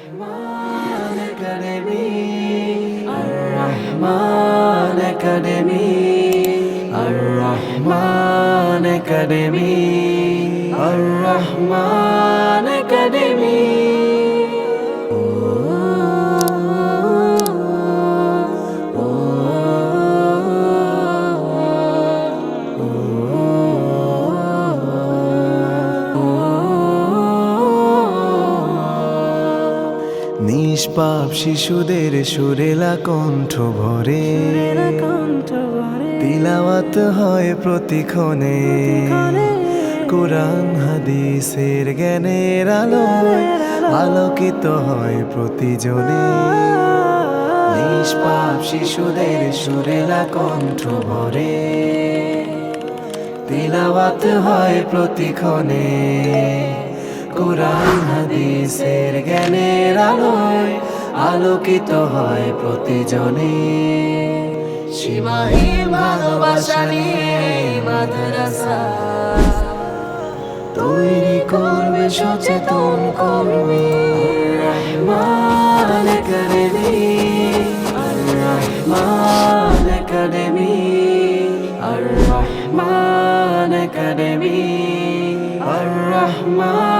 Ar-Rahman Academy, Ar-Rahman Academy, Ar-Rahman Academy, Ar-Rahman Academy. নিষ্পাপ শিশুদের সুরেলা কণ্ঠ ভরে তিলাওয়াত হয় প্রতিক্ষণে কোরআন হাদিসের জ্ঞানের আলোয় আলোকিত হয় প্রতিজনে। নিষ্পাপ শিশুদের সুরেলা কণ্ঠ ভরে তিলাওয়াত হয় প্রতিক্ষণে কোরআন হাদিসের জ্ঞানের আলোয় আলোকিত হয় প্রতিজনে। সীমাহীন ভালোবাসা নিয়ে মাদ্রাসা তৈরি করবে সচেতন কর্মী। আর-রহমান একাডেমি, আর-রহমান একাডেমি, আর-রহমান একাডেমি, আর-রহমান